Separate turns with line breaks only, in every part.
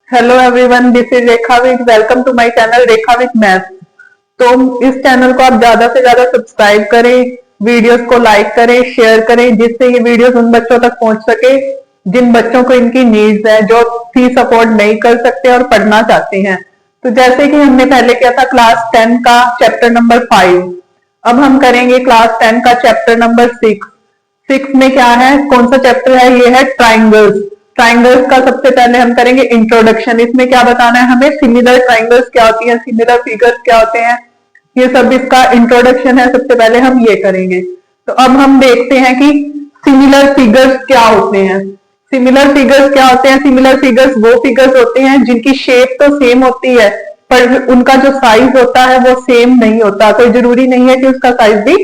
Hello everyone, this is Rekha with welcome to my channel Rekha with maths. तो इस channel को आप ज्यादा से ज्यादा सब्सक्राइब करें, वीडियोस को लाइक करें, शेयर करें, जिससे ये वीडियोस उन बच्चों तक पहुंच सके जिन बच्चों को इनकी नीड्स है, जो फीस अफोर्ड नहीं कर सकते और पढ़ना चाहते हैं। तो जैसे कि हमने पहले किया था क्लास 10 का चैप्टर नंबर 5, अब हम करेंगे क्लास 10 का चैप्टर नंबर 6। सिक्स में क्या है, कौन सा चैप्टर है, ये है ट्राइंगल्स। ट्राइंगल्स का सबसे पहले हम करेंगे इंट्रोडक्शन। इसमें क्या बताना है हमें, सिमिलर ट्राइंगल्स क्या होती है, सिमिलर फिगर्स क्या होते हैं, ये सब इसका इंट्रोडक्शन है। सबसे पहले हम ये करेंगे। तो अब हम देखते हैं कि सिमिलर फिगर्स क्या होते हैं। सिमिलर फिगर्स क्या होते हैं, सिमिलर फिगर्स वो फिगर्स होते हैं जिनकी शेप तो सेम होती है पर उनका जो साइज होता है वो सेम नहीं होता। कोई जरूरी नहीं है कि उसका साइज भी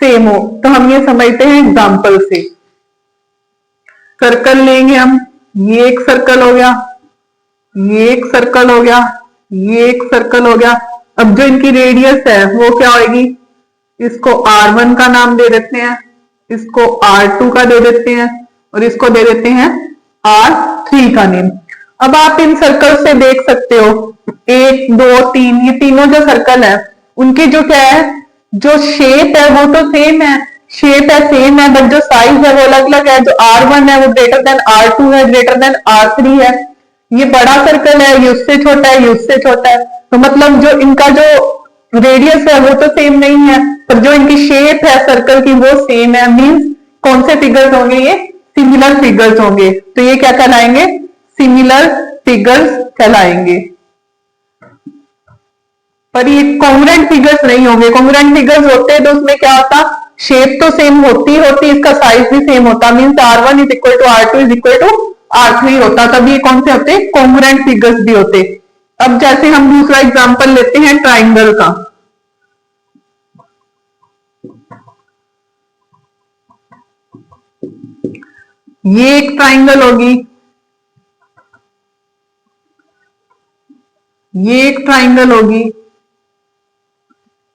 सेम हो। तो हम ये समझते हैं एग्जाम्पल से। सर्कल लेंगे हम, ये एक सर्कल हो गया, ये एक सर्कल हो गया, ये एक सर्कल हो गया। अब जो इनकी रेडियस है वो क्या होगी, इसको R1 का नाम दे देते हैं, इसको R2 का दे देते हैं और इसको दे देते हैं R3 का नेम। अब आप इन सर्कल से देख सकते हो, 1 2 3, ये तीनों जो सर्कल है उनकी जो क्या है, जो शेप है वो तो सेम है, शेप है सेम है, बट जो साइज है वो अलग अलग है। जो R1 है वो ग्रेटर देन R2 है, ग्रेटर देन R3 है। ये बड़ा सर्कल है, ये उससे छोटा है, ये उससे छोटा है। तो मतलब जो इनका जो रेडियस है वो तो सेम नहीं है, पर जो इनकी शेप है सर्कल की वो सेम है। मींस कौन से फिगर्स होंगे, ये सिमिलर फिगर्स होंगे। तो ये क्या कहलाएंगे, सिमिलर फिगर्स कहलाएंगे। पर ये कॉन्ग्रुएंट फिगर्स नहीं होंगे। कॉन्ग्रुएंट फिगर्स होते तो उसमें क्या होता, शेप तो सेम होती, इसका साइज भी सेम होता। Means R1 is equal to R2 is equal to R3 होता। तब ये कौन से होते, कॉन्ग्रुएंट फिगर्स भी होते। अब जैसे हम दूसरा एग्जांपल लेते हैं ट्राइंगल का। ये एक ट्राइंगल होगी, ये एक ट्राइंगल होगी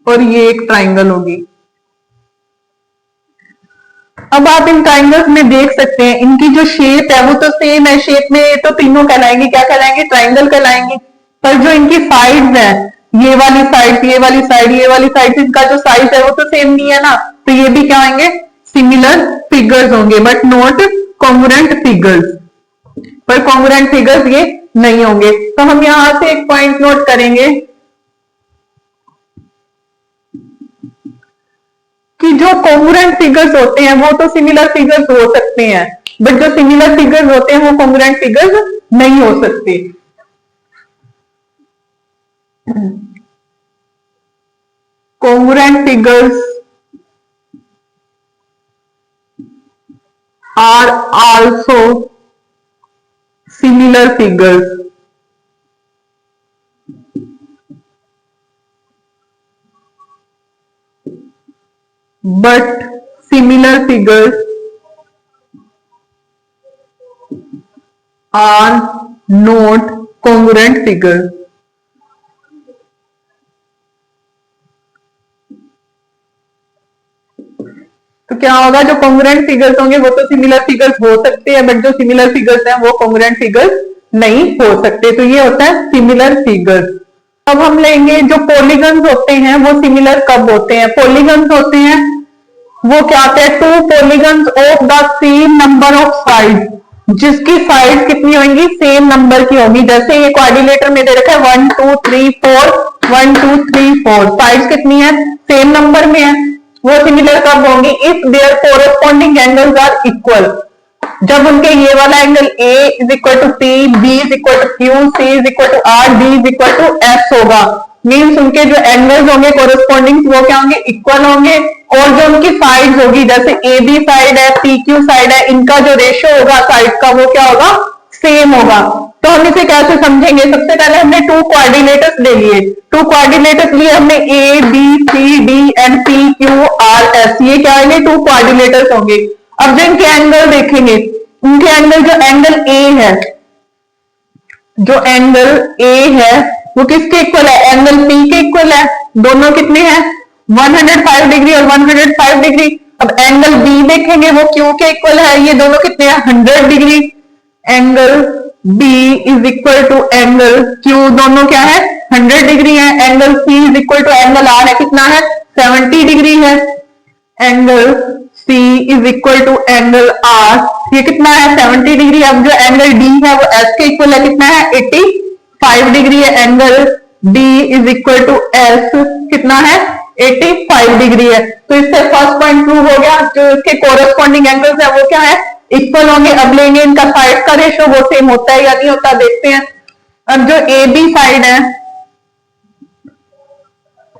और ये एक ट्राइंगल होगी। अब आप इन ट्राइंगल्स में देख सकते हैं इनकी जो शेप है वो तो सेम है। शेप में तो तीनों कहलाएंगे, क्या कहलाएंगे, ट्राइंगल कहलाएंगे। पर जो इनकी साइड्स है, ये वाली साइड, ये वाली साइड, ये वाली साइड, इनका जो साइज है वो तो सेम नहीं है ना। तो ये भी क्या होंगे, सिमिलर फिगर्स होंगे, बट नॉट कॉन्ग्रुएंट फिगर्स। पर कॉन्ग्रुएंट फिगर्स ये नहीं होंगे। तो हम यहां से एक पॉइंट नोट करेंगे कि जो कॉन्ग्रुएंट फिगर्स होते हैं वो तो सिमिलर फिगर्स हो सकते हैं, बट जो सिमिलर फिगर्स होते हैं वो कॉन्ग्रुएंट फिगर्स नहीं हो सकते। Congruent figures are also similar figures, but similar figures are not congruent figures। तो क्या होगा, जो कॉन्ग्रुएंट फिगर्स होंगे वो तो सिमिलर फिगर्स हो सकते हैं, बट जो सिमिलर फिगर्स हैं वो कॉन्ग्रुएंट फिगर्स नहीं हो सकते। तो ये होता है सिमिलर फिगर्स। अब हम लेंगे जो पॉलीगन्स होते हैं वो सिमिलर कब होते हैं। पॉलीगन्स होते हैं वो क्या होते हैं, to polygons of the same number of side, जिसकी साइड कितनी होंगी, सेम नंबर की होगी। जैसे ये क्वाड्रिलेटर में दे रखा है 1 2 3 4, 1 2 3 4, साइड कितनी है, सेम नंबर में है। वो सिमिलर कब होंगी, if their corresponding angles are equal. जब उनके ये वाला angle A is equal to P, B is equal to Q, C is equal to R, D is equal to S होगा। मीन्स उनके जो एंगल्स होंगे कोरस्पॉन्डिंग वो क्या होंगे, इक्वल होंगे। और जो उनकी साइड होगी, जैसे AB साइड है, PQ साइड है, इनका जो रेशियो होगा साइड का वो क्या होगा, सेम होगा। तो हम इसे कैसे समझेंगे, सबसे पहले हमने टू कोऑर्डिनेटर्स ले लिए। टू कोऑर्डिनेटर्स लिए हमने A B C D and P Q R S, ये क्या होंगे, टू कोऑर्डिनेटर्स होंगे। अब जो इनके एंगल देखेंगे, उनके एंगल, जो एंगल A है, जो एंगल A है वो किसके इक्वल है, एंगल P के इक्वल है। दोनों कितने हैं, 105 डिग्री और 105 डिग्री। अब एंगल B देखेंगे वो Q के इक्वल है, ये दोनों कितने हैं, 100 degree. Angle B is equal to angle Q, दोनों क्या है 100 डिग्री है। Angle C is equal to angle R है, कितना है 70 डिग्री है। Angle C is equal to angle R, ये कितना है 70 डिग्री। अब जो एंगल D है वो S के इक्वल है, कितना है 85 डिग्री है। Angle D is equal to S, कितना है 85 डिग्री है। तो इससे फर्स्ट पॉइंट प्रूव हो गया, जो इसके कोरस्पॉन्डिंग एंगल्स है वो क्या है इक्वल होंगे। अब लेंगे इनका साइड का रेशियो, वो सेम होता है या नहीं होता देखते हैं। अब जो ए बी साइड है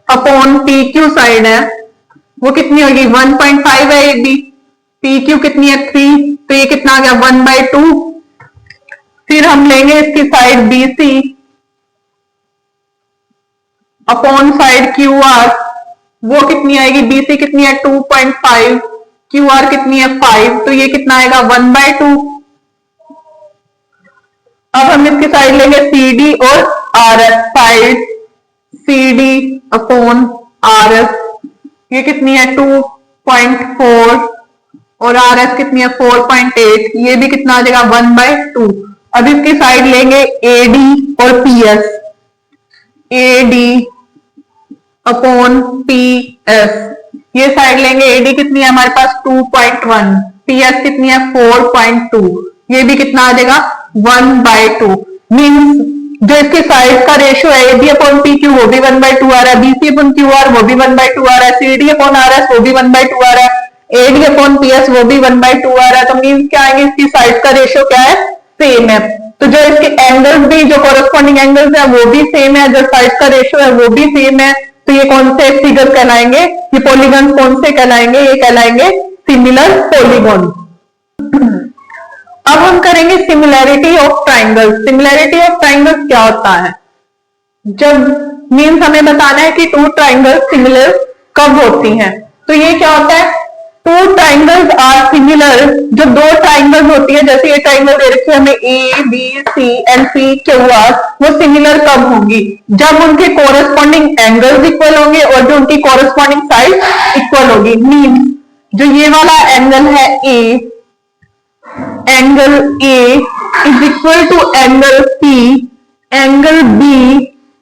अपॉन पी क्यू साइड है वो कितनी होगी 1.5 है ए बी, पी क्यू कितनी है 3, तो ये कितना आ गया 1/2। फिर हम लेंगे इसकी side B C upon side Q R, वो कितनी आएगी बी सी कितनी है 2.5, क्यू आर कितनी है 5, तो ये कितना आएगा 1/2। अब हम इसकी साइड लेंगे सी डी और R S, side C D upon R S, ये कितनी है 2.4 और आर एस कितनी है 4.8, ये भी कितना आ जाएगा 1/2। अब इसकी साइड लेंगे ए डी और पी एस, ए डी अपॉन पी एस, ये साइड लेंगे। एडी कितनी है हमारे पास 2.1, पीएस कितनी है 4.2, ये भी कितना आ जाएगा 1/2। मीन्स जो इसके साइड का रेशियो है एडी अपॉन पी क्यू वो भी 1/2 आ रहा है, बीसी अपॉन क्यू आर वो भी 1/2 आ रहा है, सीडी अपॉन आर एस वो भी 1/2 आ रहा है, एडी अपॉन पीएस वो भी 1/2 आ रहा है। तो मीन्स क्या आएंगे इसकी साइड का रेशियो क्या है सेम है। तो जो इसके एंगल्स भी जो कोरस्पॉन्डिंग एंगल्स है वो भी सेम है, जो साइड का रेशियो है वो भी सेम है। तो ये कौन से फिगर कहलाएंगे, ये पॉलीगन कौन से कहलाएंगे, ये कहलाएंगे सिमिलर पॉलीगन। अब हम करेंगे similarity of triangles. Similarity of triangles क्या होता है, जब मीन्स हमें बताना है कि टू ट्राइंगल्स सिमिलर कब होती हैं। तो ये क्या होता है, टू ट्राइंगल्स आर सिमिलर, जो दो ट्राइंगल्स होती है, जैसे ये ट्राइंगल दे रखे हमें A B C and C Q R, वो सिमिलर कब होंगी, जब उनके कोरस्पॉन्डिंग एंगल्स इक्वल होंगे और जो उनकी कोरस्पॉन्डिंग साइड इक्वल होगी। मीन्स जो ये वाला एंगल है A, angle A is equal to angle C, angle B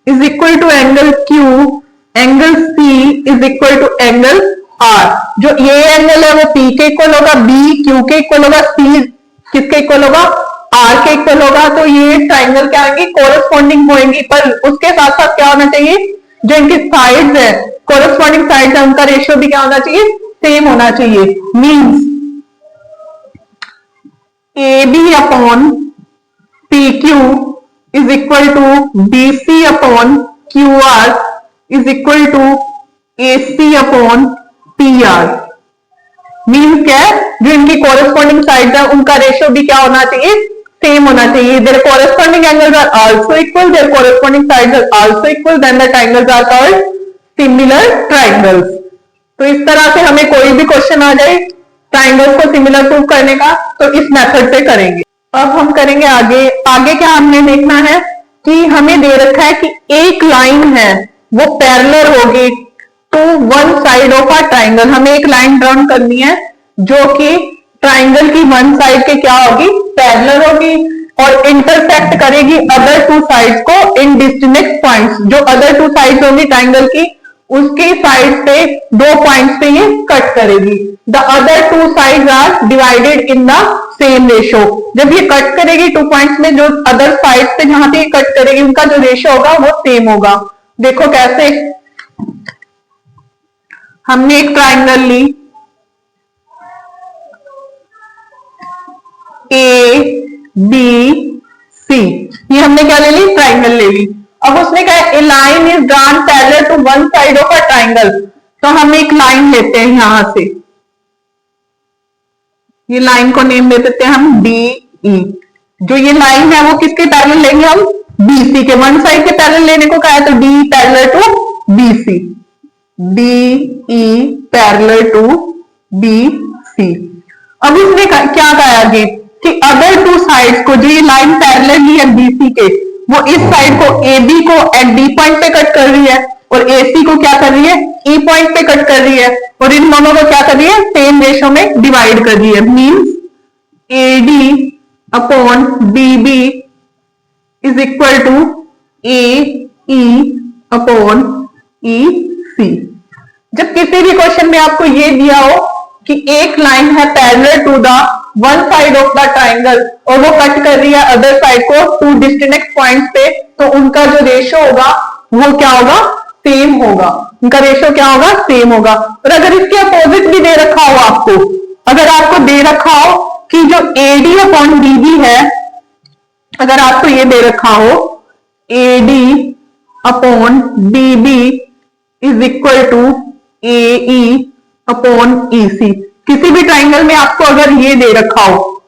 is equal to angle Q, angle C is equal to angle R. जो ये एंगल है वो पी के इक्वल होगा, बी क्यू के इक्वल होगा, सी किसके इक्वल होगा आर के इक्वल होगा। तो ये ट्राइंगल क्या होंगी कोरस्पॉन्डिंग होंगी, पर उसके साथ साथ क्या होना चाहिए, जो इनकी साइड्स है कोरस्पॉन्डिंग साइड्स है उनका रेशियो भी क्या होना चाहिए सेम होना चाहिए। Means A B upon P Q is equal to B C upon Q R is equal to A C upon P R. Means क्या है, जो इनकी कोरस्पॉन्डिंग साइड्स है उनका रेशियो भी क्या होना चाहिए सेम होना चाहिए। Their corresponding angles are also equal, their corresponding sides are also equal, then the triangles are called similar triangles. तो इस तरह से हमें कोई भी क्वेश्चन आ जाए ट्रायंगल्स को सिमिलर प्रूव करने का तो इस मेथड से करेंगे। अब हम करेंगे आगे। आगे क्या हमने देखना है कि हमें दे रखा है कि एक लाइन है वो पैरेलल होगी to one side of a triangle. हमें एक लाइन ड्रॉ करनी है जो कि ट्राइंगल की वन साइड के क्या होगी पैरेलल होगी और इंटरसेक्ट करेगी अदर टू साइड्स को इन डिस्टिंक्ट पॉइंट्स। जो अदर टू साइड्स होंगी ट्राइंगल की उसके साइड पे दो पॉइंट्स पे ये कट करेगी। The other two sides are divided in the same ratio. जब ये कट करेगी टू पॉइंट्स में, जो अदर साइड पे जहां पे ये कट करेगी उनका जो रेशियो होगा वो सेम होगा। देखो कैसे, हमने एक ट्राइंगल ली ए बी सी, ये हमने क्या ले ली ट्राइंगल ले ली। अब उसने कहा a line is drawn parallel to one side of a triangle, तो हम एक लाइन लेते हैं यहां से, ये लाइन को नेम दे देते हैं हम डी ई। जो ये लाइन है वो किसके पैरेलल लेंगे हम बीसी के, वन साइड के पैरेलल लेने को कहा है तो D parallel to BC, D E parallel to B C. अब इसने क्या कहा आगे कि अदर टू साइड्स को, जो ये लाइन पैरेलल ही है बीसी के, वो इस साइड को ए बी को एट डी पॉइंट पे कट कर रही है और ए सी को क्या कर रही है ई पॉइंट पे कट कर रही है और इन दोनों को क्या कर रही है सेम रेशियो में डिवाइड कर रही है। Means A D upon B B is equal to A E upon E C. जब किसी भी क्वेश्चन में आपको ये दिया हो कि एक लाइन है parallel to the one side of the triangle और वो कट कर रही है अदर साइड को टू डिस्टिंक्ट पॉइंट्स पे, तो उनका जो रेशो होगा वो क्या होगा, सेम होगा। उनका रेशो क्या होगा, सेम होगा। और अगर इसके अपोजिट भी दे रखा हो आपको, अगर आपको दे रखा हो कि जो AD अपॉन DB है, अगर आपको ये दे रखा हो AD upon DB is equal to AE upon EC, किसी भी ट्राइंगल में आपको अगर ये दे रखा हो,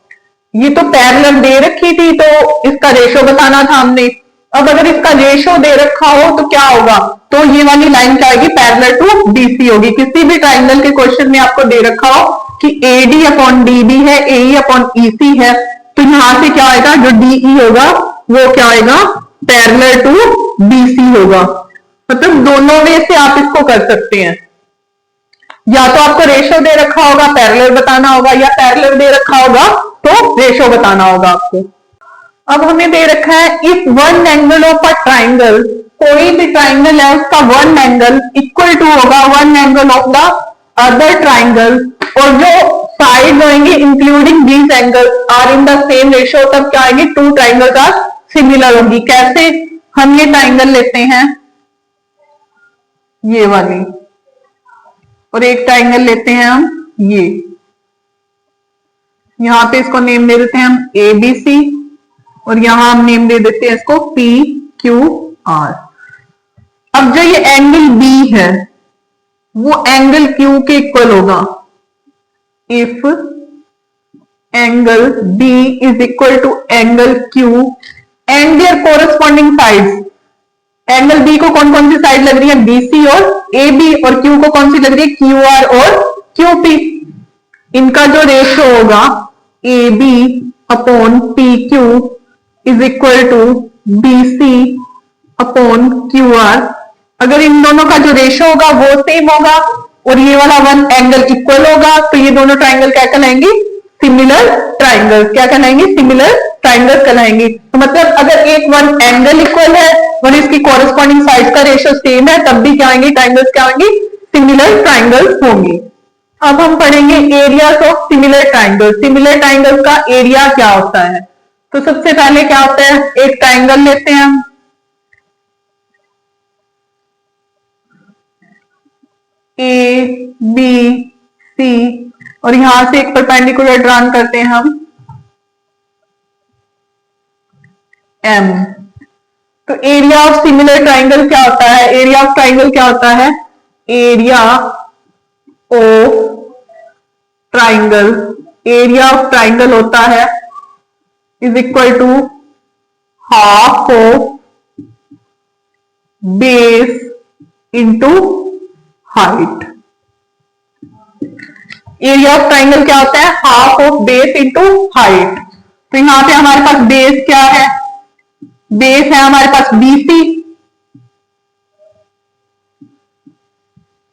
ये तो पैरेलल दे रखी थी तो इसका रेशो बताना था हमने। अब अगर इसका रेशो दे रखा हो तो क्या होगा, तो ये वाली लाइन क्या आएगी, पैरेलल टू BC होगी। किसी भी ट्राइंगल के क्वेश्चन में आपको दे रखा हो कि AD अपॉन DB है, AE अपॉन EC है, तो यहां से क्या आएगा, जो DE होगा वो क्या आएगा, पैरेलल टू BC होगा। मतलब दोनों में से आप इसको कर सकते हैं, या तो आपको रेशो दे रखा होगा पैरेलल बताना होगा, या पैरेलल दे रखा होगा तो रेशो बताना होगा आपको। अब हमें दे रखा है if one angle of a triangle, कोई भी ट्राइंगल है उसका वन एंगल इक्वल टू होगा one angle of the other triangle, और जो साइड होंगे including these angles are in the same ratio, तब क्या आएंगे, टू ट्राइंगल का सिमिलर होगी। कैसे, हम ये ट्राइंगल लेते हैं ये वाली, और एक ट्राइंगल लेते हैं हम ये, यहां पे इसको नेम दे देते हैं हम ABC, और यहां हम नेम दे देते हैं इसको PQR। अब जो ये एंगल B है वो एंगल Q के इक्वल होगा। If angle B is equal to angle Q and their corresponding sides, angle B को कौन कौन सी साइड लग रही है, BC और AB, और Q को कौन सी लग रही है, QR और QP। इनका जो रेशो होगा AB upon PQ is equal to BC upon QR। अगर इन दोनों का जो रेशो होगा वो सेम होगा और ये वाला वन एंगल इक्वल होगा, तो ये दोनों ट्राइंगल क्या कहलाएंगे, सिमिलर ट्राइंगल्स। क्या कहलाएंगे, सिमिलर ट्राइंगल्स कहलाएंगे। तो मतलब अगर एक वन एंगल इक्वल है और इसकी कॉरेस्पॉन्डिंग साइड का रेशियो सेम है, तब भी क्या आएंगे, ट्राइंगल्स क्या आएंगे, सिमिलर ट्राइंगल्स होंगे। अब हम पढ़ेंगे areas of similar triangles. Similar triangles का एरिया क्या होता है। तो सबसे पहले क्या होता है, एक ट्राइंगल लेते हैं हम, ABC, और यहां से एक परपेंडिकुलर ड्रॉन करते हैं हम M। तो एरिया ऑफ सिमिलर ट्राइंगल क्या होता है, एरिया ऑफ ट्राइंगल क्या होता है, area of triangle, area of triangle होता है is equal to half of base into height. Area of triangle क्या होता है, half of base into height. तो यहां पे हमारे पास बेस क्या है, बेस है हमारे पास BC,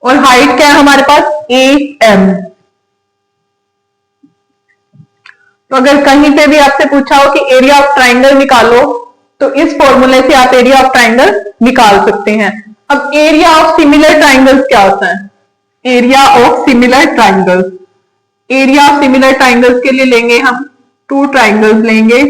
और हाइट क्या है हमारे पास AM। तो अगर कहीं पे भी आपसे पूछा हो कि एरिया ऑफ ट्राइंगल निकालो, तो इस फॉर्मूले से आप एरिया ऑफ ट्राइंगल निकाल सकते हैं। अब एरिया ऑफ सिमिलर ट्राइंगल्स क्या होता है, area of similar triangles, area of similar triangles के लिए लेंगे हम टू ट्राइंगल्स लेंगे,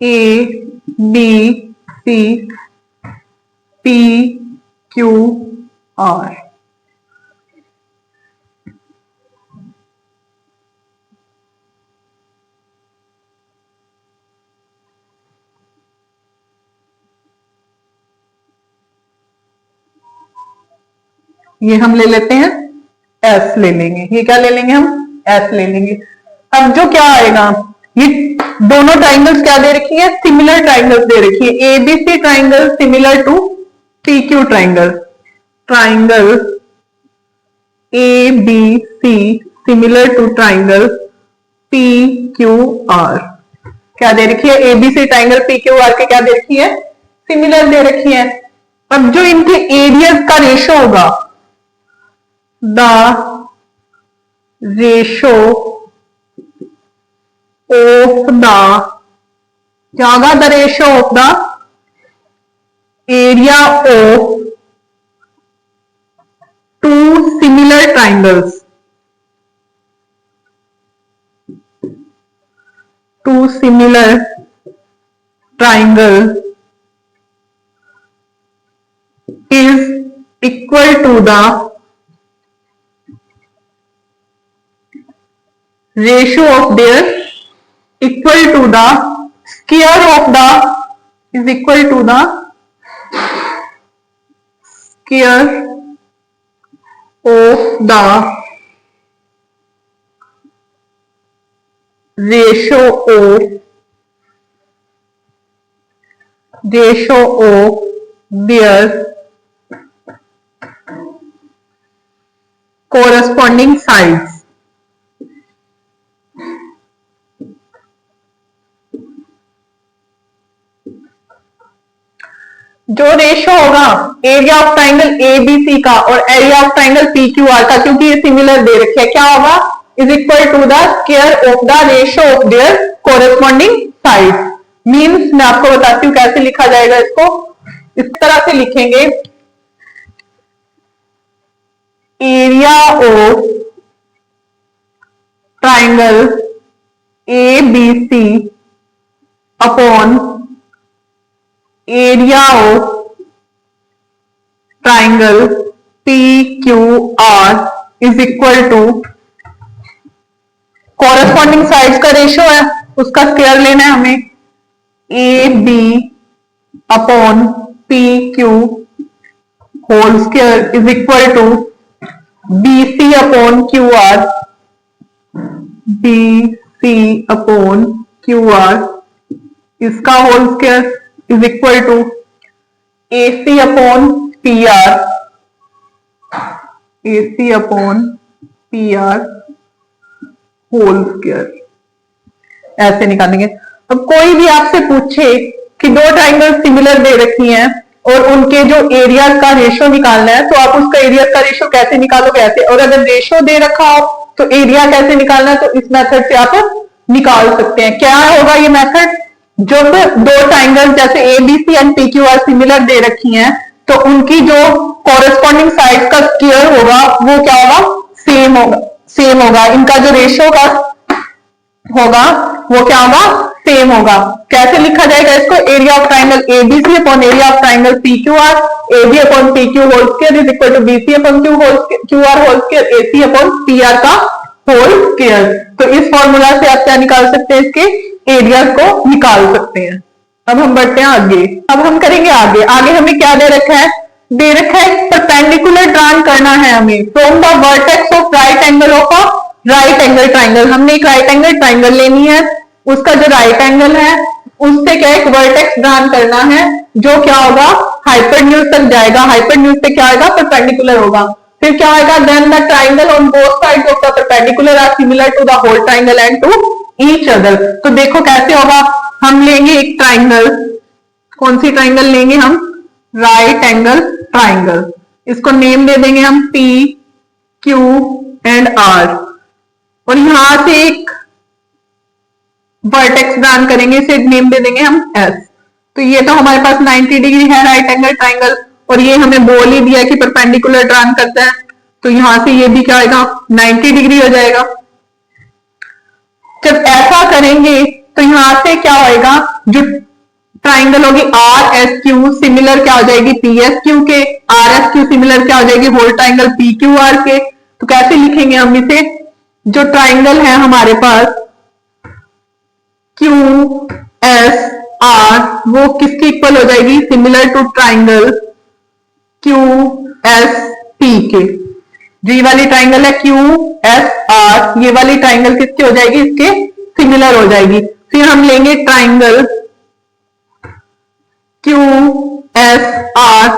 ABC, PQR। ये हम ले लेते हैं S ले लेंगे, ये क्या ले लेंगे हम, S ले लेंगे। अब जो क्या आएगा, ये दोनों ट्राइंगल्स क्या दे रखी है, सिमिलर ट्राइंगल्स दे रखी है। ABC triangle similar to PQ triangle, triangle ABC similar to triangle PQR। क्या दे रखी है, ABC ट्राइंगल PQR के क्या दे रखी है, सिमिलर दे रखी है। अब जो इनके एरियाज का रेशो होगा the ratio of the, क्या होगा, the ratio of the area of two similar triangles, two similar triangles is equal to the ratio of their, equal to the square of the, is equal to the square of the ratio of their corresponding sides. जो ratio होगा area of triangle ABC का और area of triangle PQR का, क्योंकि ये similar दे रखे हैं, क्या होगा, is equal to the square of the ratio of their corresponding side. Means मैं आपको बताती हूँ कैसे लिखा जाएगा इसको। इस तरह से लिखेंगे, area of triangle ABC upon area of triangle PQR is equal to, corresponding sides का रेशियो है उसका स्क्वायर लेना है हमें, AB upon PQ whole square is equal to BC upon QR, BC upon QR इसका whole square is equal to AC upon PR, AC upon PR whole square, ऐसे निकालेंगे। अब कोई भी आपसे पूछे कि दो ट्राइंगल सिमिलर दे रखी हैं और उनके जो एरिया का रेशियो निकालना है, तो आप उसका एरिया का रेशियो कैसे निकालोगे, ऐसे। और अगर रेशियो दे रखा हो तो एरिया कैसे निकालना है, तो इस मेथड से आप निकाल सकते हैं। क्या होगा ये मेथड, जब दो ट्राइंगल जैसे एबीसी एंड पीक्यूआर सिमिलर दे रखी हैं तो उनकी जो कॉरेस्पॉन्डिंग साइड का स्क्वायर होगा वो क्या होगा, सेम होगा। इनका जो रेशियो का होगा वो क्या होगा, सेम होगा। कैसे लिखा जाएगा इसको, area of triangle ABC upon area of triangle PQR, AB upon PQ whole square is equal to BC upon QR whole square, AC upon PR का होल स्क्वायर। तो इस फॉर्मूला से आप क्या निकाल सकते हैं, इसके एरिया को निकाल सकते हैं। अब हम बढ़ते हैं आगे। अब हम करेंगे आगे हमें क्या दे रखा है, दे रखा है परपेंडिकुलर ड्रॉ करना है हमें from the vertex of right angle of a right angle triangle. हमने एक राइट एंगल ट्राइंगल लेनी है, उसका जो राइट एंगल है उससे क्या एक वर्टेक्स ड्रॉ करना है जो क्या होगा, हाइपोटेन्यूज तक जाएगा। हाइपोटेन्यूज से क्या आएगा, परपेंडिकुलर होगा। फिर क्या आएगा, then the triangle on both sides of the perpendicular are similar to the whole triangle and to each other. तो देखो कैसे होगा, हम लेंगे एक ट्राइंगल, कौन सी ट्राइंगल लेंगे हम, राइट एंगल ट्राइंगल। इसको नेम दे देंगे हम P, Q एंड R, और यहां से एक वर्टेक्स ड्रॉ करेंगे, इसे नेम दे देंगे हम S। तो ये तो हमारे पास 90 डिग्री है राइट एंगल ट्राइंगल, और ये हमें बोल ही दिया कि परपेंडिकुलर ड्रॉ करता है, तो यहां से ये भी क्या आएगा, 90 डिग्री हो जाएगा। जब ऐसा करेंगे तो यहां से क्या होएगा, जो ट्राइंगल होगी आर एस क्यू सिमिलर क्या हो जाएगी पी एस क्यू के, आर एस क्यू सिमिलर क्या हो जाएगी whole triangle P Q R के। तो कैसे लिखेंगे हम इसे, जो ट्राइंगल है हमारे पास क्यू एस आर वो किसकी इक्वल हो जाएगी, similar to triangle Q S P के। जो ये वाली ट्राइंगल है क्यू एस आर, ये वाली ट्राइंगल किसकी हो जाएगी, इसके सिमिलर हो जाएगी। फिर हम लेंगे triangle Q S R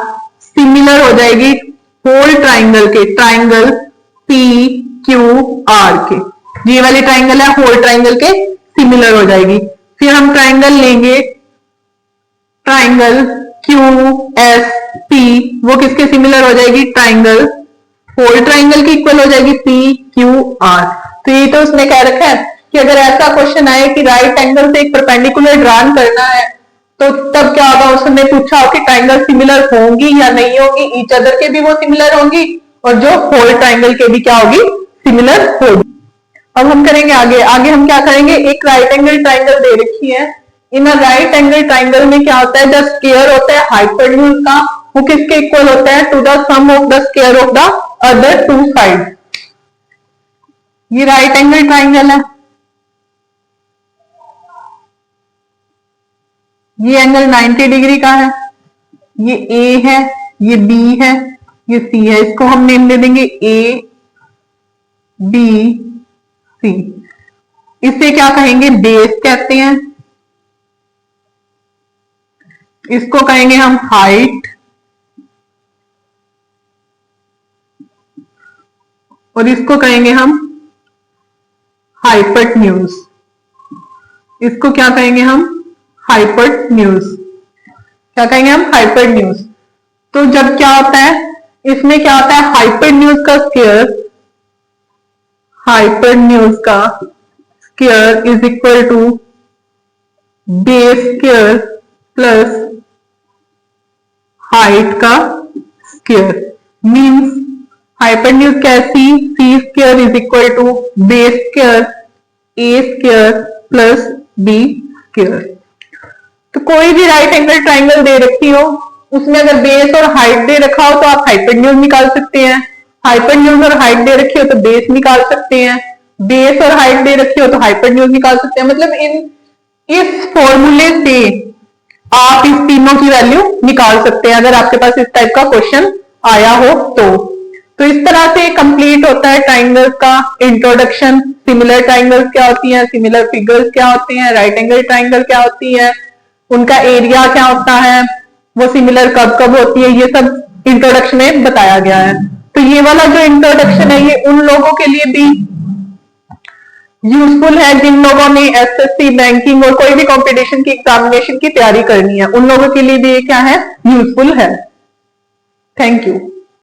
similar हो जाएगी होल ट्राइंगल के, ट्राइंगल पी क्यू आर के। ये वाली ट्राइंगल है होल ट्राइंगल के सिमिलर हो जाएगी। फिर हम ट्राइंगल लेंगे ट्राइंगल क्यू एस पी, वो किसके सिमिलर हो जाएगी, ट्राइंगल होल ट्राइंगल की इक्वल हो जाएगी पी क्यू आर। तो ये तो उसने कह रखा है कि अगर ऐसा क्वेश्चन आए कि राइट एंगल से एक परपेंडिकुलर ड्रॉन करना है तो तब क्या होगा, उसने पूछा हो कि ट्राइंगल सिमिलर होंगी या नहीं होगी, ईच अदर के भी वो सिमिलर होंगी और जो होल ट्राइंगल के भी क्या होगी, सिमिलर होगी। अब हम करेंगे आगे। आगे हम क्या करेंगे, एक राइट एंगल ट्राइंगल दे रखी है। इन राइट एंगल ट्राइंगल में क्या होता है, जो स्क्वायर होता है हाइपोटेन्यूज का, वो किसके इक्वल होता है, to the sum of the square of the other two side. ये राइट एंगल ट्राइंगल है, ये एंगल 90 डिग्री का है, ये ए है, ये बी है, ये सी है। इसको हम नेम दे देंगे ए बी सी। इसे क्या कहेंगे, बेस कहते हैं। इसको कहेंगे हम हाइट और इसको कहेंगे हम हाइपोटेन्यूज। इसको क्या कहेंगे हम, हाइपोटेन्यूज। क्या कहेंगे हम, हाइपोटेन्यूज। तो जब क्या होता है, इसमें क्या होता है, हाइपोटेन्यूज का स्क्वायर, हाइपोटेन्यूज का square is equal to base square plus height का स्क्वायर। मींस हाइपोटेन्यूज कैसी, C square is equal to base square A square plus B square. तो कोई भी राइट एंगल ट्राइंगल दे रखी हो, उसमें अगर बेस और हाइट दे रखा हो तो आप हाइपोटेन्यूज निकाल सकते हैं। हाइपोटेन्यूज और हाइट दे रखी हो तो बेस निकाल सकते हैं। बेस और हाइट दे रखी हो तो हाइपोटेन्यूज निकाल सकते हैं। मतलब इस फॉर्मूले से आप इस तीनों की वैल्यू निकाल सकते हैं अगर आपके पास इस टाइप का क्वेश्चन आया हो तो इस तरह से कंप्लीट होता है ट्राइंगल्स का इंट्रोडक्शन। सिमिलर ट्राइंगल्स क्या होती हैं, सिमिलर फिगर्स क्या होती हैं, राइट एंगल ट्राइंगल क्या होती है, उनका एरिया क्या होता है, वो सिमिलर कब कब होती है, ये सब इंट्रोडक्शन में बताया गया है। तो ये वाला जो इंट्रोडक्शन है ये उन लोगों के लिए भी यूजफुल है जिन लोगों ने एसएससी, बैंकिंग और कोई भी कंपटीशन की एग्जामिनेशन की तैयारी करनी है, उन लोगों के लिए भी ये क्या है, यूजफुल है। Thank you.